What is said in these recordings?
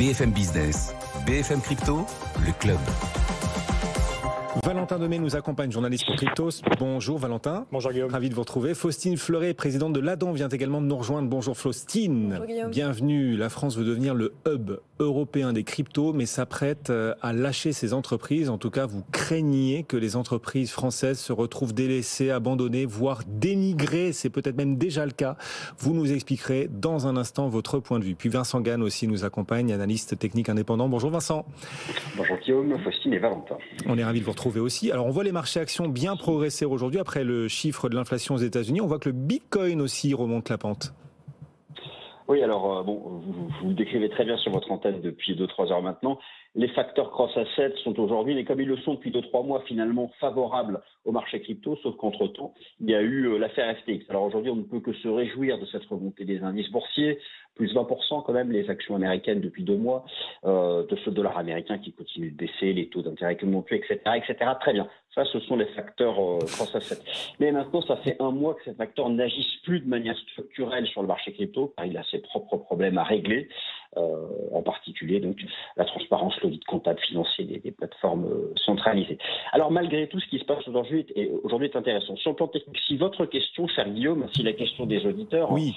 BFM Business, BFM Crypto, le club. Valentin Demey nous accompagne, journaliste pour Cryptos. Bonjour Valentin. Bonjour Guillaume. Ravi de vous retrouver. Faustine Fleuret, présidente de l'ADAN, vient également de nous rejoindre. Bonjour Faustine. Bonjour Guillaume. Bienvenue. La France veut devenir le hub européen des cryptos, mais s'apprête à lâcher ses entreprises. En tout cas, vous craignez que les entreprises françaises se retrouvent délaissées, abandonnées, voire dénigrées. C'est peut-être même déjà le cas. Vous nous expliquerez dans un instant votre point de vue. Puis Vincent Gann aussi nous accompagne, analyste technique indépendant. Bonjour Vincent. Bonjour Guillaume, Faustine et Valentin. On est ravis de vous retrouver aussi. Alors on voit les marchés actions bien progresser aujourd'hui après le chiffre de l'inflation aux États-Unis. On voit que le Bitcoin aussi remonte la pente. Oui, alors vous le décrivez très bien sur votre antenne depuis 2-3 heures maintenant. Les facteurs cross-assets sont aujourd'hui, mais comme ils le sont depuis 2-3 mois, finalement favorables au marché crypto, sauf qu'entre-temps, il y a eu l'affaire FTX. Alors aujourd'hui, on ne peut que se réjouir de cette remontée des indices boursiers, plus 20% quand même les actions américaines depuis 2 mois, de ce dollar américain qui continue de baisser, les taux d'intérêt qui montent, etc., etc. Très bien. Ça, ce sont les facteurs cross-assets. Mais maintenant, ça fait 1 mois que ces facteurs n'agissent plus de manière structurelle sur le marché crypto, car il a ses propres problèmes à régler, en particulier donc la transparence, l'audit comptable financier des plateformes centralisées. Alors malgré tout, ce qui se passe aujourd'hui est intéressant. Sur le plan technique, si votre question, cher Guillaume, si la question des auditeurs oui.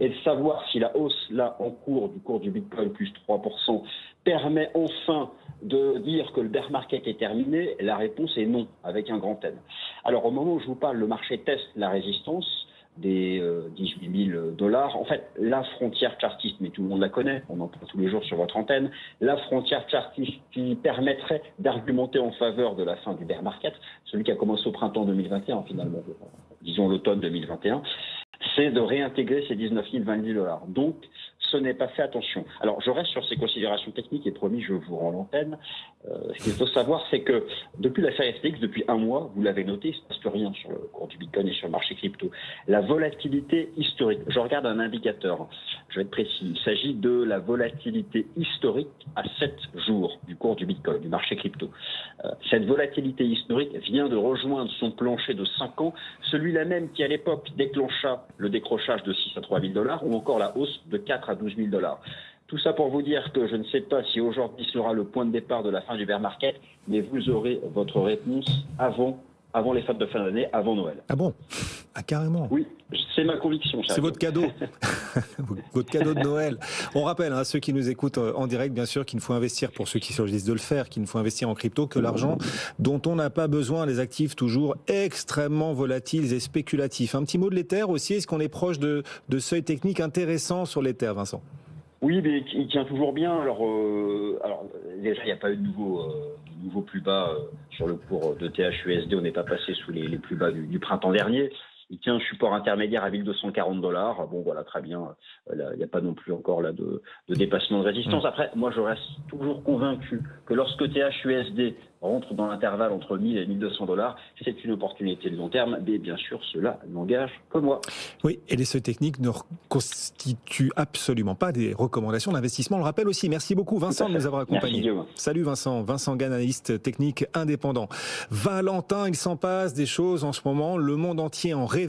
Est de savoir si la hausse là en cours du Bitcoin plus 3% permet enfin de dire que le bear market est terminé, la réponse est non, avec un grand N. Alors au moment où je vous parle, le marché teste la résistance des 18 000 $. En fait, la frontière chartiste, mais tout le monde la connaît, on en parle tous les jours sur votre antenne, la frontière chartiste qui permettrait d'argumenter en faveur de la fin du bear market, celui qui a commencé au printemps 2021 finalement, disons l'automne 2021, c'est de réintégrer ces 19 000, 20 000 $. Donc, ce n'est pas fait, attention. Alors, je reste sur ces considérations techniques et promis, je vous rends l'antenne. Ce qu'il faut savoir, c'est que depuis l'affaire FTX, depuis 1 mois, vous l'avez noté, il ne se passe plus rien sur le cours du Bitcoin et sur le marché crypto. La volatilité historique, je regarde un indicateur, je vais être précis, il s'agit de la volatilité historique à 7 jours du cours du Bitcoin, du marché crypto. Cette volatilité historique vient de rejoindre son plancher de 5 ans, celui-là même qui à l'époque déclencha le décrochage de 6 à 3 000 $ ou encore la hausse de 4 à 12 000 $. Tout ça pour vous dire que je ne sais pas si aujourd'hui sera le point de départ de la fin du bear market, mais vous aurez votre réponse avant les fêtes de fin d'année, avant Noël. Ah bon? Ah carrément? Oui, c'est ma conviction. C'est votre cadeau. Votre cadeau de Noël. On rappelle à ceux qui nous écoutent en direct, bien sûr, qu'il ne faut investir, pour ceux qui choisissent de le faire, qu'il ne faut investir en crypto que l'argent dont on n'a pas besoin, les actifs toujours extrêmement volatiles et spéculatifs. Un petit mot de l'Ether aussi, est-ce qu'on est proche de seuils techniques intéressants sur l'Ether, Vincent? Oui, mais il tient toujours bien. Alors déjà, il n'y a pas eu de nouveau plus bas sur le cours de THUSD. On n'est pas passé sous les plus bas du printemps dernier. Il tient un support intermédiaire à 1240 $. Bon, voilà, très bien. Il n'y a pas non plus encore là de dépassement de résistance. Après, moi, je reste toujours convaincu que lorsque THUSD rentre dans l'intervalle entre 1000 et 1200 $, c'est une opportunité de long terme. Mais bien sûr, cela n'engage que moi. Oui, et les seuils techniques ne constituent absolument pas des recommandations d'investissement. On le rappelle aussi. Merci beaucoup, Vincent, de nous avoir accompagnés. Merci, salut Vincent. Vincent Gann, analyste technique indépendant. Valentin, il s'en passe des choses en ce moment. Le monde entier en rêvait.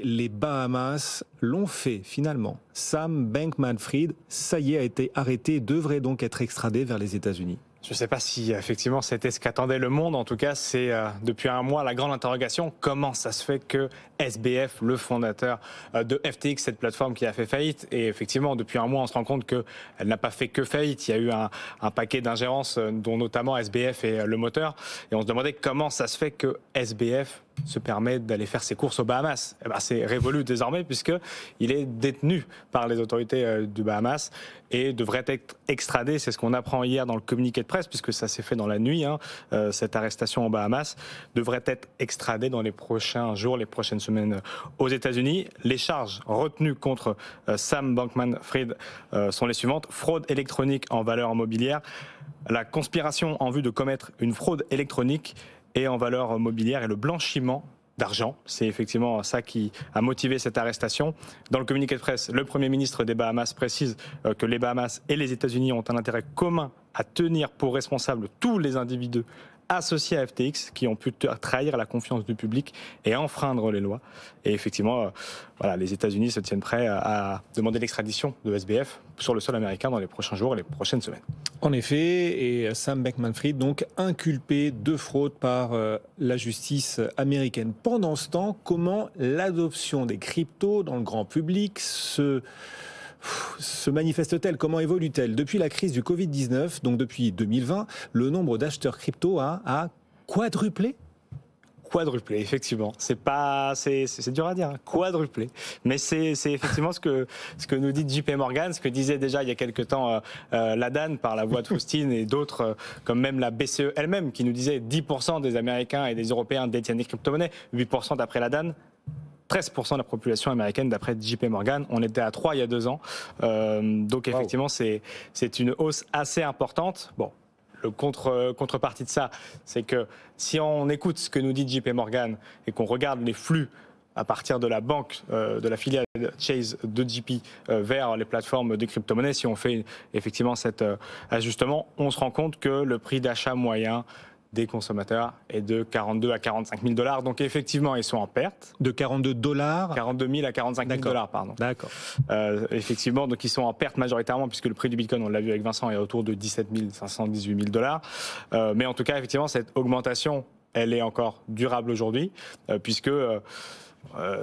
Les Bahamas l'ont fait finalement. Sam Bankman-Fried, ça y est, a été arrêté, devrait donc être extradé vers les États-Unis. Je ne sais pas si effectivement c'était ce qu'attendait le monde. En tout cas, c'est depuis 1 mois la grande interrogation. Comment ça se fait que SBF, le fondateur de FTX, cette plateforme qui a fait faillite, et effectivement depuis 1 mois on se rend compte qu'elle n'a pas fait que faillite. Il y a eu un paquet d'ingérences dont notamment SBF est le moteur. Et on se demandait comment ça se fait que SBF se permet d'aller faire ses courses aux Bahamas. Eh ben, c'est révolu désormais puisqu'il est détenu par les autorités du Bahamas et devrait être extradé. C'est ce qu'on apprend hier dans le communiqué de presse, puisque ça s'est fait dans la nuit, cette arrestation aux Bahamas, devrait être extradé dans les prochains jours, les prochaines semaines aux États-Unis. Les charges retenues contre Sam Bankman-Fried sont les suivantes: fraude électronique en valeur mobilière, la conspiration en vue de commettre une fraude électronique et en valeur mobilière et le blanchiment d'argent. C'est effectivement ça qui a motivé cette arrestation. Dans le communiqué de presse, le Premier ministre des Bahamas précise que les Bahamas et les États-Unis ont un intérêt commun à tenir pour responsables tous les individus associés à FTX qui ont pu trahir la confiance du public et enfreindre les lois. Et effectivement, voilà, les États-Unis se tiennent prêts à demander l'extradition de SBF sur le sol américain dans les prochains jours et les prochaines semaines. En effet, et Sam Bankman-Fried, donc inculpé de fraude par la justice américaine. Pendant ce temps, comment l'adoption des cryptos dans le grand public se manifeste-t-elle? Comment évolue-t-elle? Depuis la crise du Covid-19, donc depuis 2020, le nombre d'acheteurs crypto a quadruplé? Quadruplé, effectivement. C'est dur à dire, hein. Quadruplé. Mais c'est effectivement ce que nous dit JP Morgan, ce que disait déjà il y a quelques temps la Dan par la voix de Faustine et d'autres, comme même la BCE elle-même, qui nous disait 10% des Américains et des Européens détiennent des crypto-monnaies, 8% d'après la Dan. 13% de la population américaine d'après JP Morgan. On était à 3 il y a 2 ans. Donc effectivement, c'est une hausse assez importante. Bon, le contrepartie de ça, c'est que si on écoute ce que nous dit JP Morgan et qu'on regarde les flux à partir de la banque, de la filiale Chase de JP vers les plateformes de crypto-monnaies, si on fait effectivement cet ajustement, on se rend compte que le prix d'achat moyen des consommateurs est de 42 à 45 000 $. Donc effectivement, ils sont en perte. De 42 $? 42 000 à 45 000 $, pardon. D'accord. Effectivement, donc ils sont en perte majoritairement puisque le prix du Bitcoin, on l'a vu avec Vincent, est autour de 17 500, 18 000 $. Mais en tout cas, effectivement, cette augmentation, elle est encore durable aujourd'hui puisque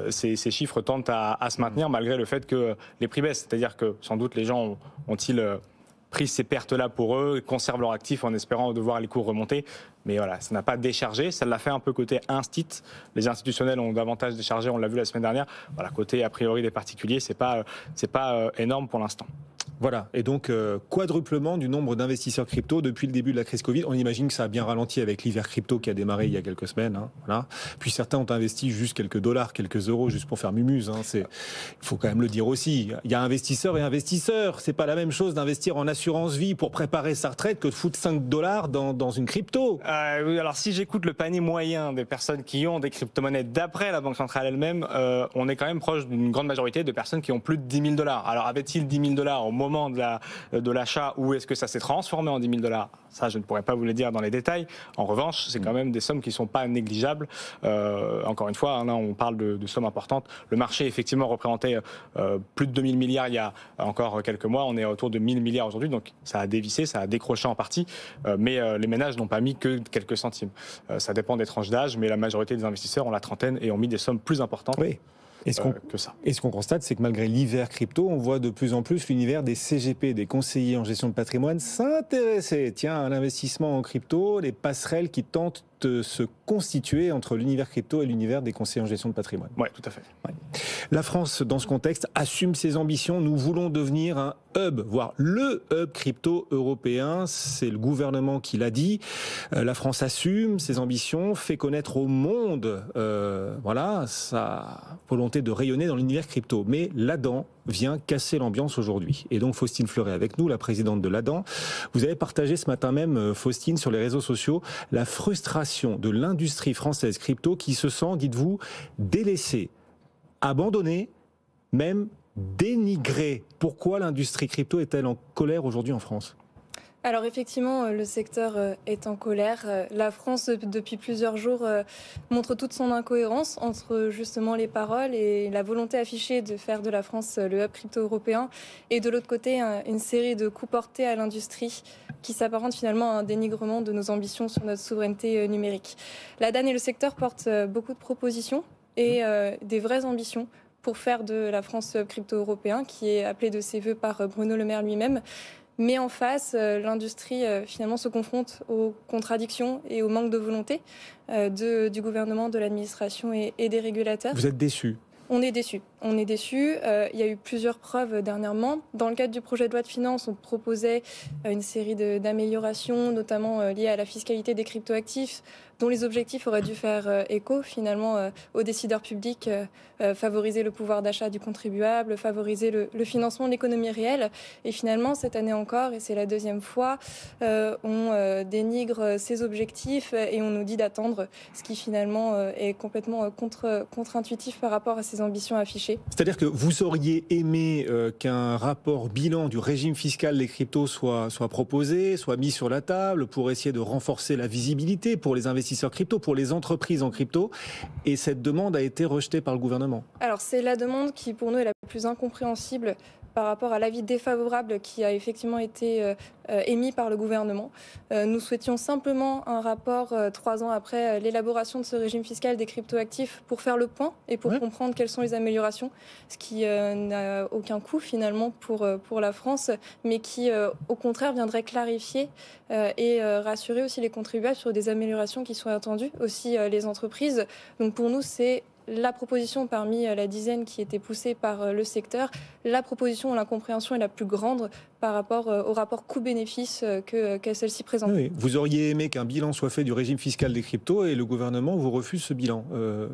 ces chiffres tendent à se maintenir malgré le fait que les prix baissent. C'est-à-dire que sans doute les gens ont-ils pris ces pertes-là pour eux, conservent leur actif en espérant de voir les cours remonter. Mais voilà, ça n'a pas déchargé. Ça l'a fait un peu côté instit. Les institutionnels ont davantage déchargé, on l'a vu la semaine dernière. Voilà, côté a priori des particuliers, c'est pas énorme pour l'instant. Voilà, et donc quadruplement du nombre d'investisseurs crypto depuis le début de la crise Covid. On imagine que ça a bien ralenti avec l'hiver crypto qui a démarré il y a quelques semaines. Hein, voilà. Puis certains ont investi juste quelques dollars, quelques euros, juste pour faire mumuse. Hein. Il faut quand même le dire aussi. Il y a investisseurs et investisseurs. C'est pas la même chose d'investir en assurance vie pour préparer sa retraite que de foutre 5 $ dans une crypto. Oui, alors si j'écoute le panier moyen des personnes qui ont des crypto-monnaies d'après la Banque centrale elle-même, on est quand même proche d'une grande majorité de personnes qui ont plus de 10 000 $. Alors avait-il 10 000 $ au moment de l'achat ou est-ce que ça s'est transformé en 10 000 $? Ça, je ne pourrais pas vous le dire dans les détails. En revanche, c'est quand même des sommes qui ne sont pas négligeables. Encore une fois, là, on parle de sommes importantes. Le marché, effectivement, représentait plus de 2 000 milliards il y a encore quelques mois. On est autour de 1 000 milliards aujourd'hui. Donc, ça a dévissé, ça a décroché en partie. Mais les ménages n'ont pas mis que quelques centimes. Ça dépend des tranches d'âge, mais la majorité des investisseurs ont la trentaine et ont mis des sommes plus importantes. Oui. Que ça. Et ce qu'on constate, c'est que malgré l'hiver crypto, on voit de plus en plus l'univers des CGP, des conseillers en gestion de patrimoine, s'intéresser à l'investissement en crypto, les passerelles qui tentent de se constituer entre l'univers crypto et l'univers des conseillers en gestion de patrimoine. Oui, tout à fait. Ouais. La France, dans ce contexte, assume ses ambitions. Nous voulons devenir un hub, voire le hub crypto européen. C'est le gouvernement qui l'a dit. La France assume ses ambitions, fait connaître au monde sa volonté de rayonner dans l'univers crypto. Mais l'ADAN vient casser l'ambiance aujourd'hui. Et donc Faustine Fleuret avec nous, la présidente de l'ADAN. Vous avez partagé ce matin même, Faustine, sur les réseaux sociaux, la frustration de l'industrie française crypto qui se sent, dites-vous, délaissée, abandonnée, même dénigrée. Pourquoi l'industrie crypto est-elle en colère aujourd'hui en France ? Alors effectivement, le secteur est en colère. La France, depuis plusieurs jours, montre toute son incohérence entre justement les paroles et la volonté affichée de faire de la France le hub crypto européen et de l'autre côté, une série de coups portés à l'industrie qui s'apparente finalement à un dénigrement de nos ambitions sur notre souveraineté numérique. La DAN et le secteur portent beaucoup de propositions et des vraies ambitions pour faire de la France hub crypto européen, qui est appelé de ses voeux par Bruno Le Maire lui-même. Mais en face, l'industrie finalement se confronte aux contradictions et au manque de volonté du gouvernement, de l'administration et des régulateurs. Vous êtes déçus ? On est déçus. On est déçus. Il y a eu plusieurs preuves dernièrement. Dans le cadre du projet de loi de finances, on proposait une série d'améliorations, notamment liées à la fiscalité des cryptoactifs, dont les objectifs auraient dû faire écho finalement aux décideurs publics, favoriser le pouvoir d'achat du contribuable, favoriser le financement de l'économie réelle. Et finalement, cette année encore, et c'est la deuxième fois, on dénigre ces objectifs et on nous dit d'attendre, ce qui finalement est complètement contre-intuitif par rapport à ces ambitions affichées. C'est-à-dire que vous auriez aimé qu'un rapport bilan du régime fiscal des cryptos soit proposé, soit mis sur la table pour essayer de renforcer la visibilité pour les investisseurs crypto, pour les entreprises en crypto, et cette demande a été rejetée par le gouvernement. Alors c'est la demande qui pour nous est la plus incompréhensible par rapport à l'avis défavorable qui a effectivement été émis par le gouvernement. Nous souhaitions simplement un rapport 3 ans après l'élaboration de ce régime fiscal des cryptoactifs pour faire le point et pour comprendre quelles sont les améliorations, ce qui n'a aucun coût finalement pour la France, mais qui au contraire viendrait clarifier et rassurer aussi les contribuables sur des améliorations qui sont attendues, aussi les entreprises. Donc pour nous, c'est la proposition parmi la dizaine qui était poussée par le secteur, la proposition dont la compréhension est la plus grande par rapport au rapport coût-bénéfice que celle-ci présente. Oui, vous auriez aimé qu'un bilan soit fait du régime fiscal des cryptos et le gouvernement vous refuse ce bilan.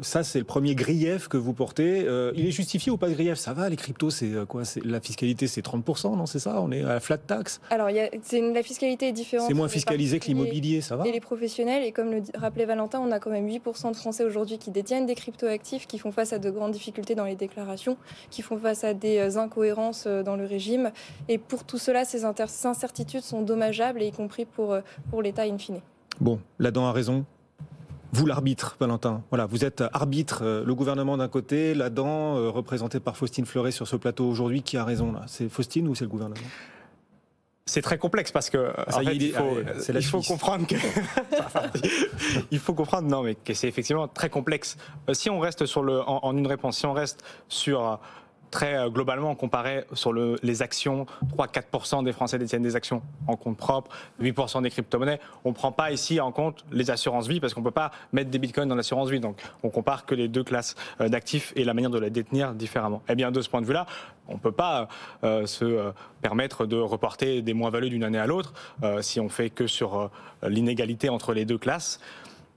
Ça, c'est le premier grief que vous portez. Il est justifié ou pas de grief? Ça va, les cryptos, c'est quoi? La fiscalité, c'est 30%, non? C'est ça? On est à la flat tax? Alors, la fiscalité est différente. C'est moins fiscalisé que l'immobilier, ça va? Et les professionnels, et comme le rappelait Valentin, on a quand même 8% de Français aujourd'hui qui détiennent des cryptoactifs, qui font face à de grandes difficultés dans les déclarations, qui font face à des incohérences dans le régime. Et pour tout cela, ces incertitudes sont dommageables, y compris pour l'État in fine. Bon, l'Adam a raison. Vous, l'arbitre, Valentin. Voilà, vous êtes arbitre, le gouvernement d'un côté, l'Adam, représenté par Faustine Fleuret sur ce plateau aujourd'hui. Qui a raison, là? C'est Faustine ou c'est le gouvernement? C'est très complexe parce que il faut comprendre que il faut comprendre non mais que c'est effectivement très complexe. Si on reste en une réponse, si on reste sur très globalement, comparé sur les actions, 3-4% des Français détiennent des actions en compte propre, 8% des crypto-monnaies. On ne prend pas ici en compte les assurances-vie parce qu'on ne peut pas mettre des bitcoins dans l'assurance-vie. Donc, on compare que les deux classes d'actifs et la manière de les détenir différemment. Eh bien, de ce point de vue-là, on ne peut pas se permettre de reporter des moins-values d'une année à l'autre si on fait que sur l'inégalité entre les deux classes.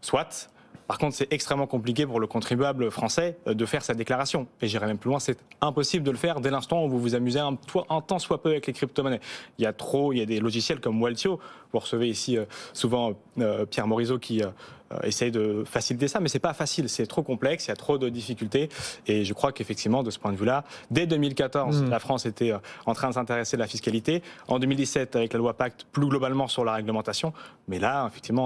Soit. Par contre, c'est extrêmement compliqué pour le contribuable français de faire sa déclaration. Et j'irai même plus loin, c'est impossible de le faire dès l'instant où vous vous amusez un tant soit peu avec les crypto-monnaies. Il y a des logiciels comme Waltio. Vous recevez ici souvent Pierre Morisot qui essaye de faciliter ça, mais c'est pas facile, c'est trop complexe, il y a trop de difficultés. Et je crois qu'effectivement, de ce point de vue-là, dès 2014, la France était en train de s'intéresser à la fiscalité. En 2017, avec la loi Pacte, plus globalement sur la réglementation. Mais là, effectivement,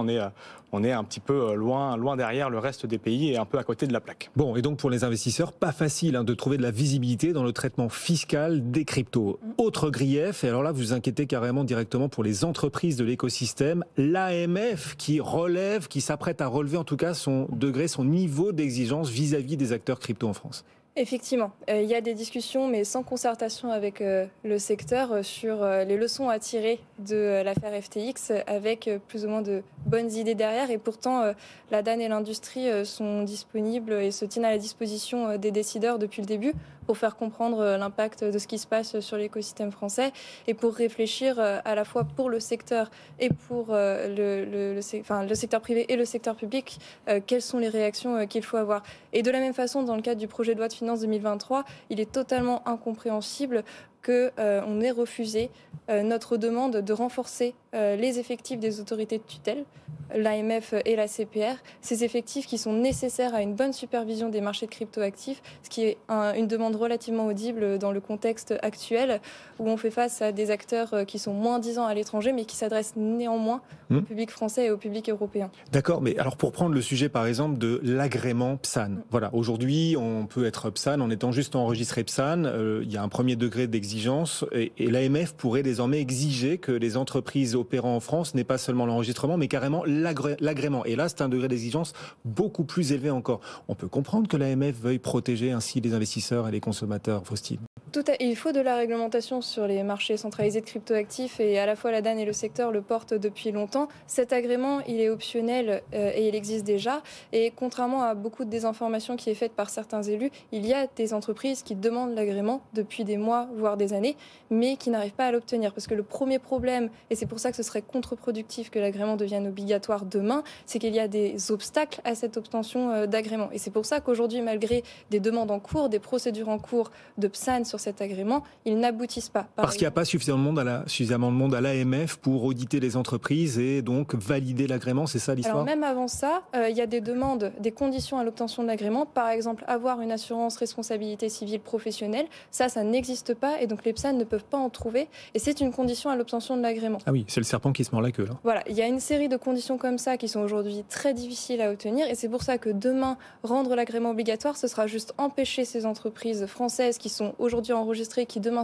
on est un petit peu loin derrière le reste des pays et un peu à côté de la plaque. Bon, et donc pour les investisseurs, pas facile de trouver de la visibilité dans le traitement fiscal des cryptos. Autre grief, et alors là vous vous inquiétez carrément directement pour les entreprises de l'écosystème, l'AMF qui s'apprête à relever en tout cas son niveau d'exigence vis-à-vis des acteurs crypto en France. Effectivement, il y a des discussions, mais sans concertation avec le secteur, sur les leçons à tirer de l'affaire FTX, avec plus ou moins de bonnes idées derrière. Et pourtant, la DAN et l'industrie sont disponibles et se tiennent à la disposition des décideurs depuis le début pour faire comprendre l'impact de ce qui se passe sur l'écosystème français et pour réfléchir à la fois pour le secteur et pour le secteur privé et le secteur public, quelles sont les réactions qu'il faut avoir. Et de la même façon, dans le cadre du projet de loi de finances 2023, il est totalement incompréhensible qu'on ait refusé notre demande de renforcer les effectifs des autorités de tutelle, l'AMF et la CPR, ces effectifs qui sont nécessaires à une bonne supervision des marchés de cryptoactifs, ce qui est une demande relativement audible dans le contexte actuel où on fait face à des acteurs qui sont moins disants à l'étranger mais qui s'adressent néanmoins au public français et au public européen. D'accord, mais alors pour prendre le sujet par exemple de l'agrément PSAN, voilà, aujourd'hui on peut être PSAN en étant juste enregistré PSAN, il y a un premier degré d'exigence et l'AMF pourrait désormais exiger que les entreprises opérant en France n'aient pas seulement l'enregistrement mais carrément l'agrément. Et là, c'est un degré d'exigence beaucoup plus élevé encore. On peut comprendre que l'AMF veuille protéger ainsi les investisseurs et les consommateurs, Faustine. Il faut de la réglementation sur les marchés centralisés de cryptoactifs et à la fois la DAN et le secteur le portent depuis longtemps. Cet agrément, il est optionnel et il existe déjà. Et contrairement à beaucoup de désinformation qui est faite par certains élus, il y a des entreprises qui demandent l'agrément depuis des mois, voire des des années, mais qui n'arrivent pas à l'obtenir. Parce que le premier problème, et c'est pour ça que ce serait contre-productif que l'agrément devienne obligatoire demain, c'est qu'il y a des obstacles à cette obtention d'agrément. Et c'est pour ça qu'aujourd'hui, malgré des demandes en cours, des procédures en cours de PSAN sur cet agrément, ils n'aboutissent pas. Parce qu'il n'y a pas suffisamment de monde à l'AMF pour auditer les entreprises et donc valider l'agrément, c'est ça l'histoire? Alors même avant ça, il y a des demandes, des conditions à l'obtention de l'agrément. Par exemple, avoir une assurance responsabilité civile professionnelle, ça n'existe pas et donc les PSAN ne peuvent pas en trouver. Et c'est une condition à l'obtention de l'agrément. Ah oui, c'est le serpent qui se mord la queue là. Voilà, il y a une série de conditions comme ça qui sont aujourd'hui très difficiles à obtenir et c'est pour ça que demain, rendre l'agrément obligatoire, ce sera juste empêcher ces entreprises françaises qui sont aujourd'hui enregistrées, qui demain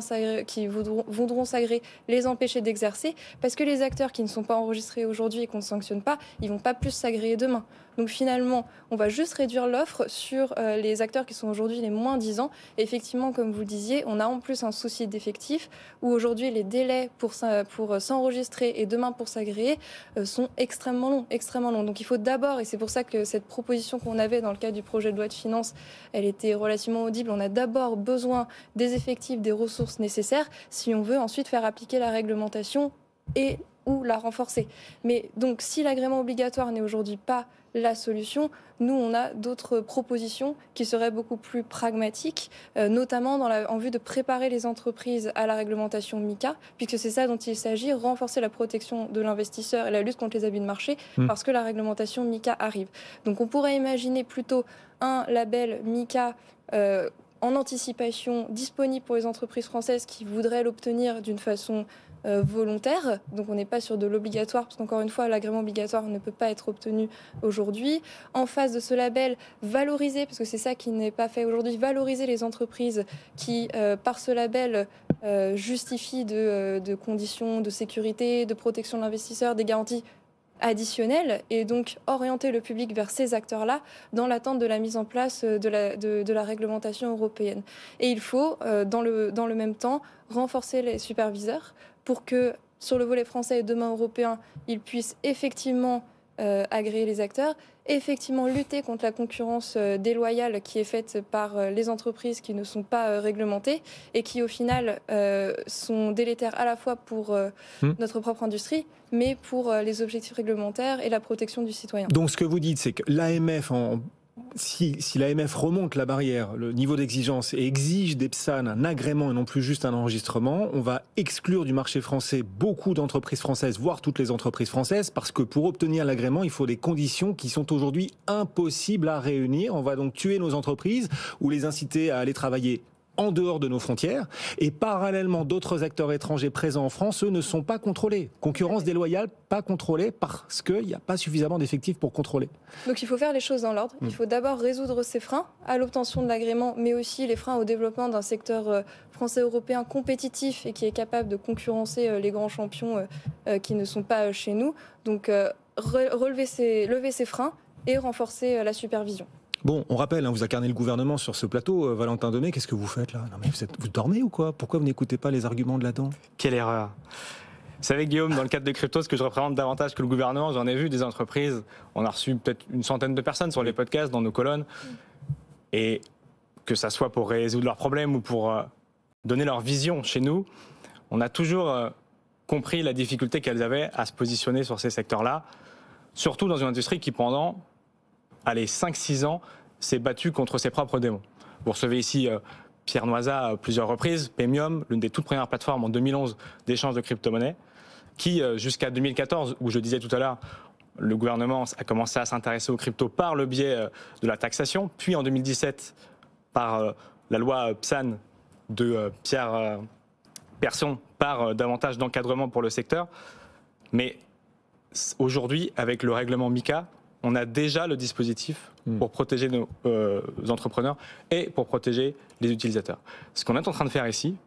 voudront s'agréer, les empêcher d'exercer parce que les acteurs qui ne sont pas enregistrés aujourd'hui et qu'on ne sanctionne pas, ils vont pas plus s'agréer demain. Donc finalement, on va juste réduire l'offre sur les acteurs qui sont aujourd'hui les moins 10 ans. Et effectivement, comme vous le disiez, on a en plus un souci d'effectifs où aujourd'hui les délais pour s'enregistrer et demain pour s'agréer sont extrêmement longs. Donc il faut d'abord, et c'est pour ça que cette proposition qu'on avait dans le cadre du projet de loi de finances, elle était relativement audible, on a d'abord besoin des effectifs, des ressources nécessaires si on veut ensuite faire appliquer la réglementation et ou la renforcer. Mais donc, si l'agrément obligatoire n'est aujourd'hui pas la solution, nous, on a d'autres propositions qui seraient beaucoup plus pragmatiques, notamment en vue de préparer les entreprises à la réglementation MiCA, puisque c'est ça dont il s'agit, renforcer la protection de l'investisseur et la lutte contre les abus de marché, parce que la réglementation MiCA arrive. Donc, on pourrait imaginer plutôt un label MiCA en anticipation disponible pour les entreprises françaises qui voudraient l'obtenir d'une façon volontaire, donc on n'est pas sur de l'obligatoire parce qu'encore une fois l'agrément obligatoire ne peut pas être obtenu aujourd'hui. En face de ce label, valoriser, parce que c'est ça qui n'est pas fait aujourd'hui, valoriser les entreprises qui par ce label justifient de conditions de sécurité, de protection de l'investisseur, des garanties additionnelles et donc orienter le public vers ces acteurs-là dans l'attente de la mise en place de la réglementation européenne. Et il faut, dans le même temps, renforcer les superviseurs pour que, sur le volet français et demain européen, ils puissent effectivement agréer les acteurs, effectivement lutter contre la concurrence déloyale qui est faite par les entreprises qui ne sont pas réglementées et qui, au final, sont délétères à la fois pour notre propre industrie, mais pour les objectifs réglementaires et la protection du citoyen. Donc, ce que vous dites, c'est que l'AMF, si l'AMF remonte la barrière, le niveau d'exigence, et exige des PSAN un agrément et non plus juste un enregistrement, on va exclure du marché français beaucoup d'entreprises françaises, voire toutes les entreprises françaises, parce que pour obtenir l'agrément, il faut des conditions qui sont aujourd'hui impossibles à réunir. On va donc tuer nos entreprises ou les inciter à aller travailler en dehors de nos frontières, et parallèlement d'autres acteurs étrangers présents en France, eux ne sont pas contrôlés. Concurrence déloyale, pas contrôlée parce qu'il n'y a pas suffisamment d'effectifs pour contrôler. Donc il faut faire les choses dans l'ordre. Il faut d'abord résoudre ces freins à l'obtention de l'agrément, mais aussi les freins au développement d'un secteur français-européen compétitif et qui est capable de concurrencer les grands champions qui ne sont pas chez nous. Donc lever ces freins et renforcer la supervision. Bon, on rappelle, vous incarnez le gouvernement sur ce plateau. Valentin Demey, qu'est-ce que vous faites là? Non, mais vous dormez ou quoi? Pourquoi vous n'écoutez pas les arguments de là-dedans? Quelle erreur! Vous savez, Guillaume, dans le cadre de crypto, ce que je représente davantage que le gouvernement, j'en ai vu des entreprises, on a reçu peut-être une centaine de personnes sur les podcasts, dans nos colonnes, et que ça soit pour résoudre leurs problèmes ou pour donner leur vision chez nous, on a toujours compris la difficulté qu'elles avaient à se positionner sur ces secteurs-là, surtout dans une industrie qui, pendant 5-6 ans, s'est battue contre ses propres démons. Vous recevez ici Pierre Noisa à plusieurs reprises, Paymium, l'une des toutes premières plateformes en 2011 d'échange de crypto-monnaies, qui jusqu'à 2014, où je disais tout à l'heure, le gouvernement a commencé à s'intéresser aux cryptos par le biais de la taxation, puis en 2017 par la loi PSAN de Pierre Persson, par davantage d'encadrement pour le secteur. Mais aujourd'hui, avec le règlement MiCA, on a déjà le dispositif pour protéger nos entrepreneurs et pour protéger les utilisateurs. Ce qu'on est en train de faire ici,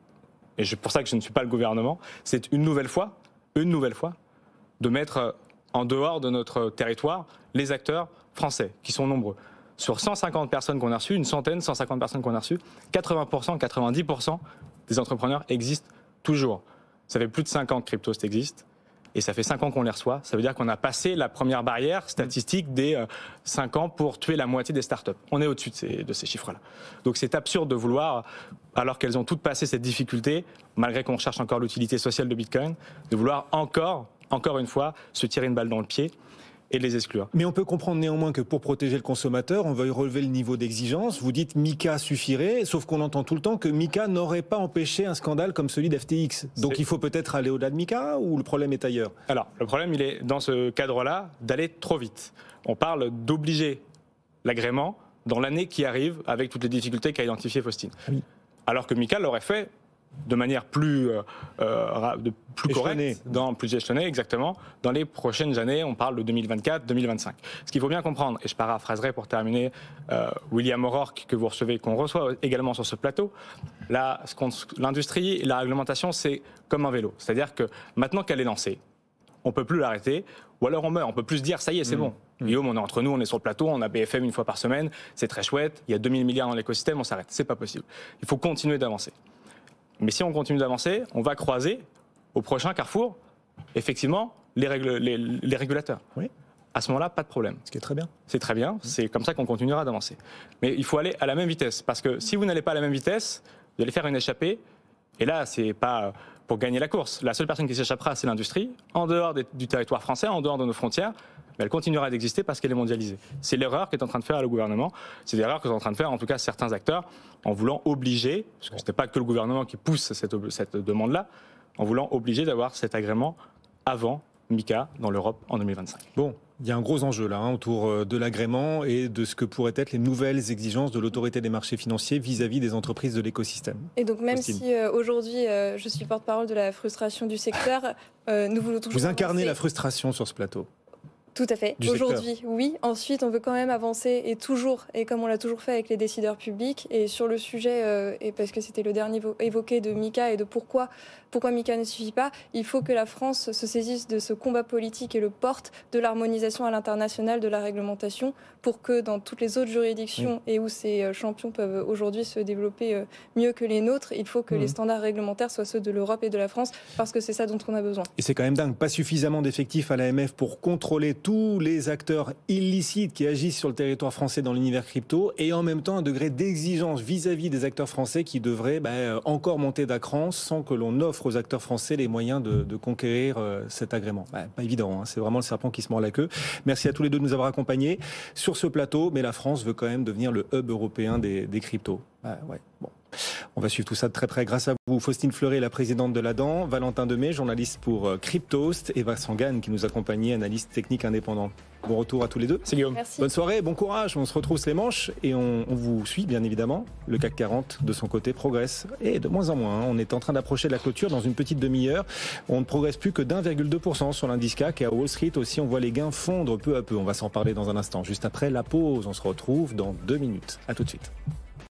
et c'est pour ça que je ne suis pas le gouvernement, c'est une nouvelle fois, de mettre en dehors de notre territoire les acteurs français, qui sont nombreux. Sur 150 personnes qu'on a reçues, 150 personnes qu'on a reçues, 80%, 90% des entrepreneurs existent toujours. Ça fait plus de 5 ans que Cryptost existe. Et ça fait 5 ans qu'on les reçoit. Ça veut dire qu'on a passé la première barrière statistique des 5 ans pour tuer la moitié des startups. On est au-dessus de ces chiffres-là. Donc c'est absurde de vouloir, alors qu'elles ont toutes passé cette difficulté, malgré qu'on recherche encore l'utilité sociale de Bitcoin, de vouloir encore une fois, se tirer une balle dans le pied et les exclure. Mais on peut comprendre néanmoins que pour protéger le consommateur, on veuille relever le niveau d'exigence. Vous dites MiCA suffirait, sauf qu'on entend tout le temps que MiCA n'aurait pas empêché un scandale comme celui d'FTX. Donc il faut peut-être aller au-delà de MiCA, ou le problème est ailleurs? Alors, le problème, il est dans ce cadre-là d'aller trop vite. On parle d'obliger l'agrément dans l'année qui arrive avec toutes les difficultés qu'a identifié Faustine. Oui. Alors que MiCA l'aurait fait de manière plus correcte, plus échelonnée, exactement. Dans les prochaines années, on parle de 2024, 2025. Ce qu'il faut bien comprendre, et je paraphraserai pour terminer William O'Rourke, que vous recevez, qu'on reçoit également sur ce plateau, l'industrie et la réglementation, c'est comme un vélo. C'est-à-dire que maintenant qu'elle est lancée, on ne peut plus l'arrêter, ou alors on meurt. On ne peut plus se dire, ça y est, c'est bon. Guillaume, on est entre nous, on est sur le plateau, on a BFM une fois par semaine, c'est très chouette, il y a 2000 milliards dans l'écosystème, on s'arrête. C'est pas possible. Il faut continuer d'avancer. Mais si on continue d'avancer, on va croiser au prochain carrefour, effectivement, les régulateurs. Oui. À ce moment-là, pas de problème. Ce qui est très bien. C'est très bien, c'est comme ça qu'on continuera d'avancer. Mais il faut aller à la même vitesse, parce que si vous n'allez pas à la même vitesse, vous allez faire une échappée, et là, c'est pas pour gagner la course. La seule personne qui s'échappera, c'est l'industrie, en dehors du territoire français, en dehors de nos frontières, mais elle continuera d'exister parce qu'elle est mondialisée. C'est l'erreur qu'est en train de faire le gouvernement, c'est l'erreur que sont en train de faire en tout cas certains acteurs, en voulant obliger, parce que ce n'est pas que le gouvernement qui pousse cette demande-là, en voulant obliger d'avoir cet agrément avant MiCA dans l'Europe en 2025. Bon, il y a un gros enjeu là autour de l'agrément et de ce que pourraient être les nouvelles exigences de l'autorité des marchés financiers vis-à-vis des entreprises de l'écosystème. Et donc même si aujourd'hui je suis porte-parole de la frustration du secteur, nous voulons toujours... Vous incarnez la frustration sur ce plateau. Tout à fait. Aujourd'hui, oui. Ensuite, on veut quand même avancer et comme on l'a toujours fait avec les décideurs publics. Et sur le sujet, et parce que c'était le dernier évoqué de MiCA et de pourquoi MiCA ne suffit pas, il faut que la France se saisisse de ce combat politique et le porte de l'harmonisation à l'international de la réglementation pour que dans toutes les autres juridictions et où ces champions peuvent aujourd'hui se développer mieux que les nôtres, il faut que les standards réglementaires soient ceux de l'Europe et de la France parce que c'est ça dont on a besoin. Et c'est quand même dingue, pas suffisamment d'effectifs à l'AMF pour contrôler tous les acteurs illicites qui agissent sur le territoire français dans l'univers crypto et en même temps un degré d'exigence vis-à-vis des acteurs français qui devraient encore monter d'un cran sans que l'on offre aux acteurs français les moyens de conquérir cet agrément. Pas évident, c'est vraiment le serpent qui se mord la queue. Merci à tous les deux de nous avoir accompagnés sur ce plateau, mais la France veut quand même devenir le hub européen des cryptos. Bon. On va suivre tout ça de très près grâce à vous. Faustine Fleuret, la présidente de l'ADAN, Valentin Demey, journaliste pour Cryptost, et Vincent Gann qui nous accompagnait, analyste technique indépendant. Bon retour à tous les deux. C'est Guillaume. Merci. Bonne soirée, bon courage. On se retrousse les manches et on vous suit bien évidemment. Le CAC 40 de son côté progresse et de moins en moins. On est en train d'approcher de la clôture dans une petite demi-heure. On ne progresse plus que d'1,2% sur l'indice CAC et à Wall Street aussi on voit les gains fondre peu à peu. On va s'en parler dans un instant. Juste après la pause, on se retrouve dans 2 minutes. À tout de suite.